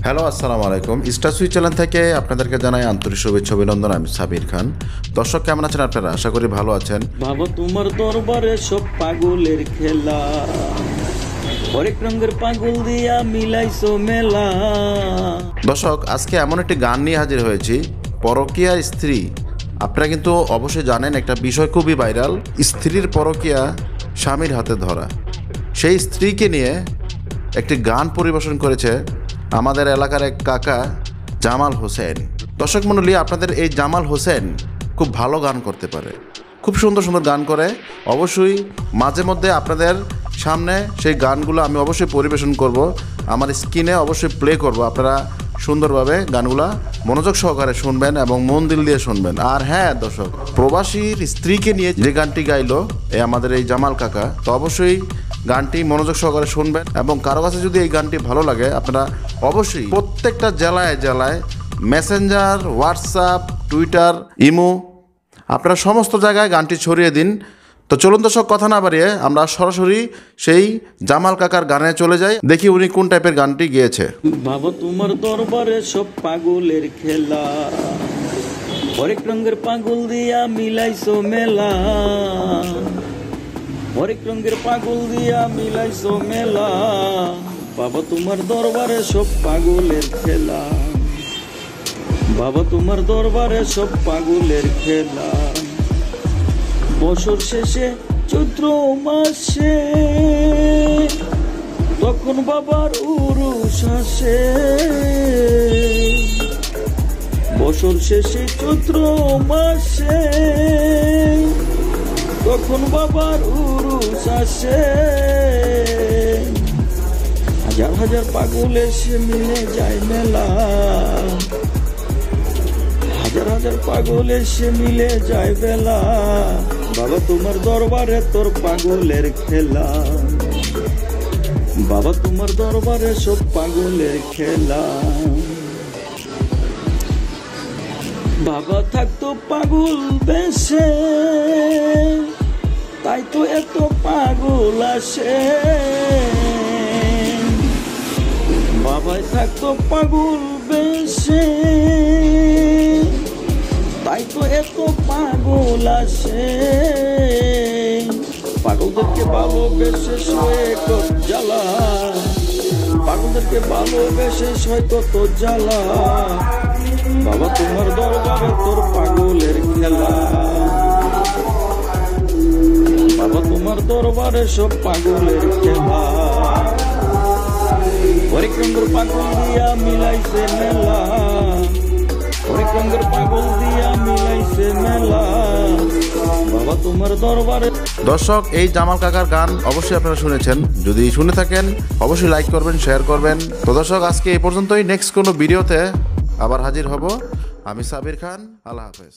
Hello, আসসালামু আলাইকুম। Star switch channel থেকে আপনাদেরকে জানাই আন্তরিক শুভেচ্ছা অভিনন্দন। আমি সাবির খান। দর্শক কেমন আছেন আপনারা? আশা করি ভালো আছেন। ভাবো তোমার দরবারে সব পাগলের খেলা, হরেক রঙের পাগল দিয়া মিলাইছো মেলা। দর্শক, আজকে এমন একটি গান নিয়ে হাজির হয়েছি, পরকীয়ার স্ত্রী। আপনারা কিন্তু অবশ্যই জানেন একটা বিষয় খুবই ভাইরাল, স্ত্রীর পরকীয়া স্বামীর হাতে ধরা। সেই স্ত্রীকে নিয়ে একটি গান পরিবেশন করেছে আমাদের এলাকার এক কাকা জামাল হোসেন। দর্শক মণ্ডলী, আপনাদের এই জামাল হোসেন খুব ভালো গান করতে পারে, খুব সুন্দর সুন্দর গান করে। অবশ্যই মাঝে মধ্যে আপনাদের সামনে সেই গানগুলো আমি অবশ্যই পরিবেশন করব, আমার স্ক্রিনে অবশ্যই প্লে করব। আপনারা সুন্দরভাবে গানগুলা মনোযোগ সহকারে শুনবেন এবং মন দিল দিয়ে শুনবেন। আর হ্যাঁ দর্শক, প্রবাসীর স্ত্রীকে নিয়ে যে গানটি গাইলো আমাদের এই জামাল কাকা, তো অবশ্যই গানটি মনোযোগ সহকারে শুনবেন। এবং কারো কাছে যদি এই গানটি ভালো লাগে, আপনারা অবশ্যই প্রত্যেকটা জেলায় জেলায় মেসেঞ্জার, হোয়াটসঅ্যাপ, টুইটার, ইমো, আপনারা সমস্ত জায়গায় গানটি ছড়িয়ে দিন। তো চলুন দর্শক, কথা না বাড়িয়ে আমরা সরাসরি সেই জামাল কাকার গানে চলে যাই, দেখি উনি কোন টাইপের গানটি গেয়েছে। ভাবো তোমার দরবারে সব পাগলের খেলা, হরেক রঙের পাগল দিয়া মিলাইছো মেলা, হরেক রঙের পাগল দিয়া মিলাইছো মেলা। বাবা তোমার দরবারে সব পাগলের খেলা, বাবা তোমার দরবারে সব পাগলের খেলা। বছর শেষে চৈত্র মাসে তখন বাবার উরুষ আসে, বছর শেষে চৈত্র মাসে তখন বাবার উরুষ আসে। হাজার হাজার পাগল এসে মিলে যায় মেলা, হাজার হাজার পাগল এসে মিলে যায় বেলা। বাবা তোমার দরবারে তোর পাগলের খেলা, বাবা তোমার দরবারে সব পাগলের খেলা। বাবা থাকতো পাগল বেশে, তাই তো এত পাগল আসে। বাবাই থাকতো পাগল বেশে, তাই তো এত পাগল আসে। পাগলদেরকে ভালোবেসে সয়ে কত জ্বালা, পাগলদেরকে ভালোবেসে সয় কত জ্বালা। বাবা তোমার দরবারে তোর পাগলের খেলা, বাবা তোমার দরবারে সব পাগলের খেলা। হরেক রঙের পাগল দিয়া মিলাইছে মেলা, হরেক রঙের পাগল দিয়া মিলাইছে মেলা। বাবা তোমার দরবারে। দর্শক, এই জামাল কাকার গান অবশ্যই আপনারা শুনেছেন। যদি শুনে থাকেন অবশ্যই লাইক করবেন, শেয়ার করবেন। তো দর্শক, আজকে এই পর্যন্তই। নেক্সট কোনো ভিডিওতে আবার হাজির হব। আমি সাবির খান। আল্লাহ হাফেজ।